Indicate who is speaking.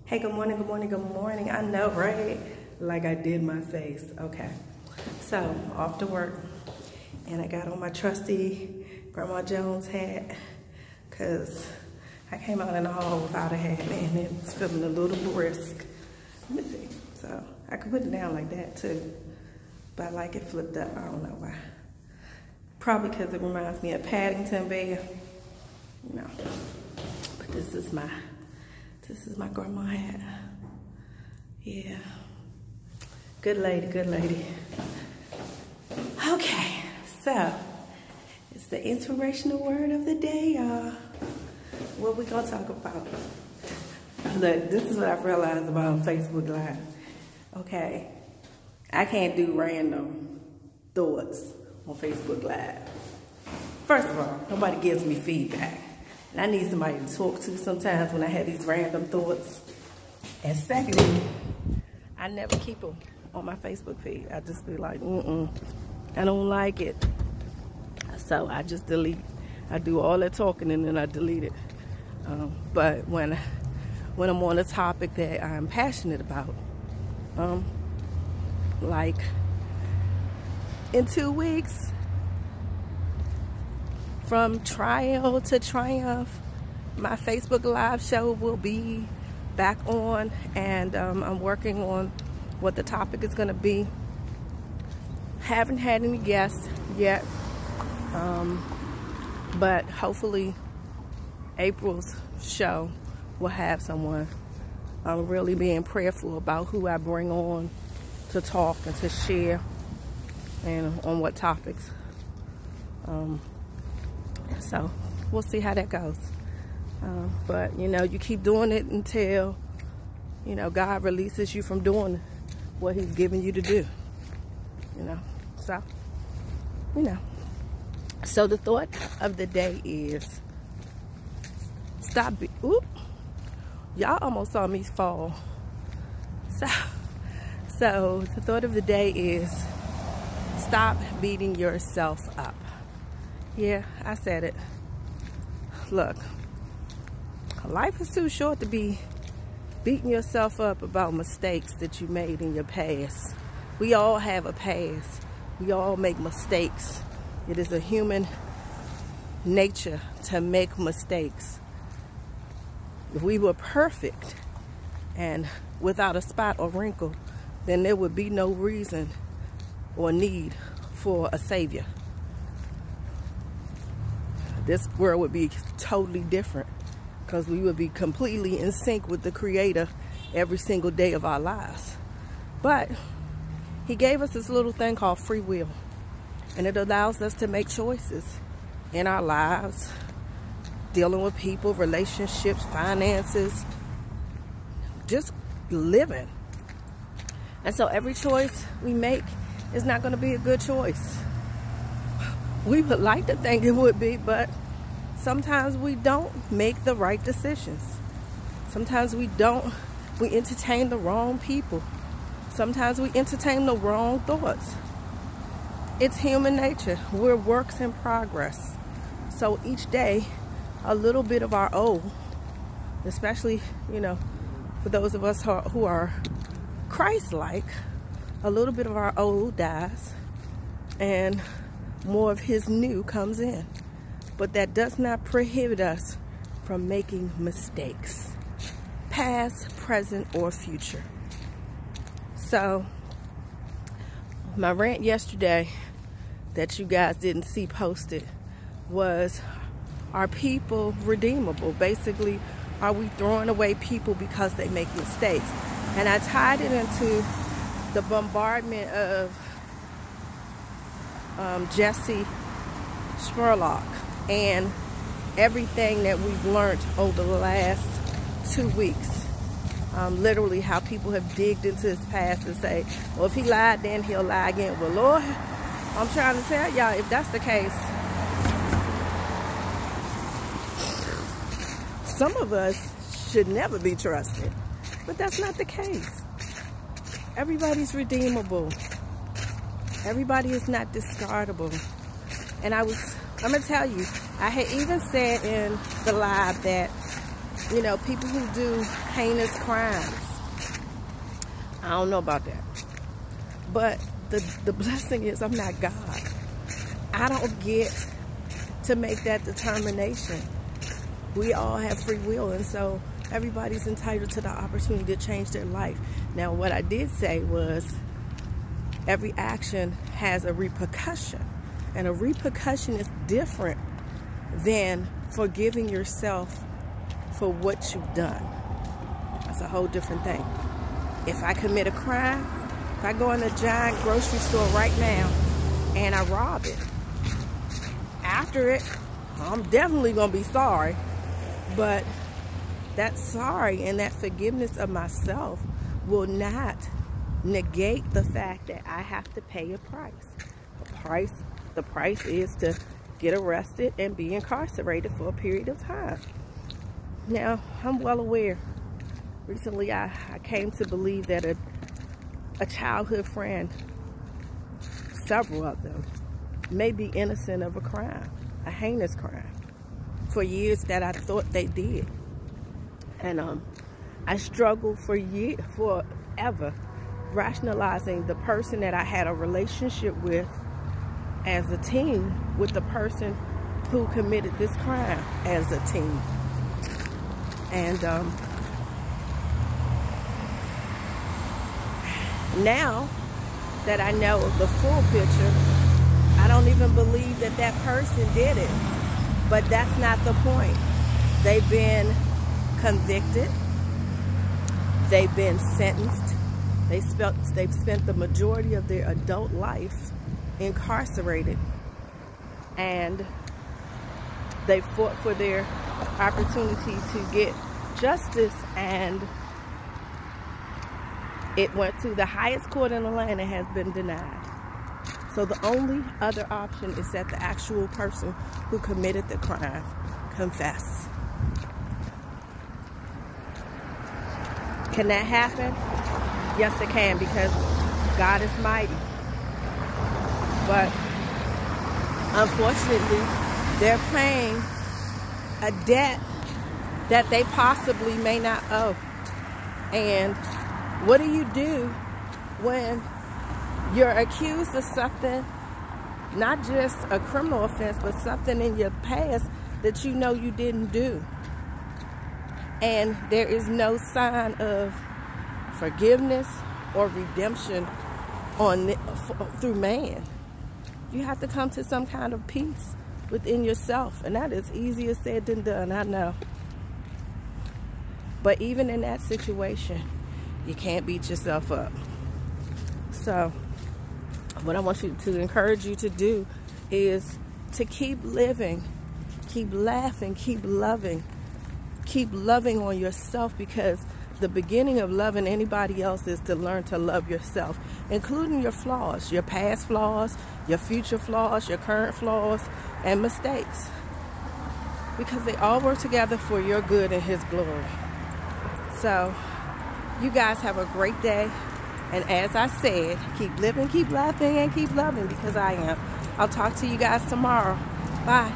Speaker 1: Hey, good morning, good morning, good morning. I know, right? Like I did my face. Okay. So, off to work. And I got on my trusty Grandma Jones hat because I came out in the hall without a hat and it was feeling a little brisk. Let me see. So, I could put it down like that too. But I like it flipped up. I don't know why. Probably because it reminds me of Paddington Bear. You know. But this is my grandma hat. Yeah. Good lady, good lady. Okay, so it's the inspirational word of the day, y'all. What we gonna talk about? Look, this is what I've realized about Facebook Live. Okay, I can't do random thoughts on Facebook Live. First of all, nobody gives me feedback. And I need somebody to talk to sometimes when I have these random thoughts. And secondly, I never keep them on my Facebook feed. I just be like, I don't like it. So I just delete. I do all that talking and then I delete it. But when I'm on a topic that I'm passionate about, like in 2 weeks, from trial to triumph, my Facebook Live show will be back on, and I'm working on what the topic is going to be. Haven't had any guests yet, but hopefully April's show will have someone. I'm really being prayerful about who I bring on to talk and to share and on what topics. So we'll see how that goes. But you know, you keep doing it until, you know, God releases you from doing what he's giving you to do. You know, so, you know. So the thought of the day is, y'all almost saw me fall. So the thought of the day is, stop beating yourself up. Yeah, I said it. Look, life is too short to be beating yourself up about mistakes that you made in your past. We all have a past. We all make mistakes. It is a human nature to make mistakes. If we were perfect and without a spot or wrinkle, then there would be no reason or need for a savior. This world would be totally different because we would be completely in sync with the Creator every single day of our lives. But he gave us this little thing called free will, and it allows us to make choices in our lives, dealing with people, relationships, finances, just living. And so every choice we make is not going to be a good choice. We would like to think it would be, but sometimes we don't make the right decisions. Sometimes we entertain the wrong people. Sometimes we entertain the wrong thoughts. It's human nature. We're works in progress. So each day, a little bit of our old, especially, you know, for those of us who are Christ-like, a little bit of our old dies and more of his new comes in. But that does not prohibit us from making mistakes, past, present, or future. So my rant yesterday that you guys didn't see posted was, are people redeemable? Basically, are we throwing away people because they make mistakes? And I tied it into the bombardment of Jesse Spurlock and everything that we've learned over the last 2 weeks. Literally how people have digged into his past and say, well, if he lied then, he'll lie again. Well, Lord, I'm trying to tell y'all, if that's the case, some of us should never be trusted. But that's not the case. Everybody's redeemable. Everybody is not discardable. And I'm gonna tell you, I had even said in the live that You know, people who do heinous crimes. I don't know about that. But the blessing is I'm not God. I don't get to make that determination. We all have free will, and so everybody's entitled to the opportunity to change their life. Now, what I did say was every action has a repercussion, and a repercussion is different than forgiving yourself for what you've done. That's a whole different thing. If I commit a crime, if I go in a giant grocery store right now and I rob it, after it, I'm definitely gonna be sorry, but that sorry and that forgiveness of myself will not negate the fact that I have to pay a price. The price is to get arrested and be incarcerated for a period of time. Now, I'm well aware. Recently, I came to believe that a childhood friend, several of them, may be innocent of a crime, a heinous crime, for years that I thought they did. And I struggled forever rationalizing the person that I had a relationship with as a teen with the person who committed this crime as a teen. And now that I know the full picture, I don't even believe that that person did it. But that's not the point. They've been convicted. They've been sentenced. They've spent the majority of their adult life incarcerated. And they fought for their opportunity to get justice, and it went to the highest court in the land and has been denied. So the only other option is that the actual person who committed the crime confess. Can that happen? Yes, it can, because God is mighty. But unfortunately, they're paying a debt that they possibly may not owe. And what do you do when you're accused of something, not just a criminal offense, but something in your past that you know you didn't do? And there is no sign of forgiveness or redemption through man. You have to come to some kind of peace within yourself, and that is easier said than done, I know. But even in that situation, you can't beat yourself up. So what I want to encourage you to do is to keep living, keep laughing, keep loving on yourself, because the beginning of loving anybody else is to learn to love yourself, including your flaws, your past flaws, your future flaws, your current flaws, and mistakes, because they all work together for your good and His glory. So you guys have a great day, and as I said, keep living, keep laughing, and keep loving, because I am. I'll talk to you guys tomorrow. Bye.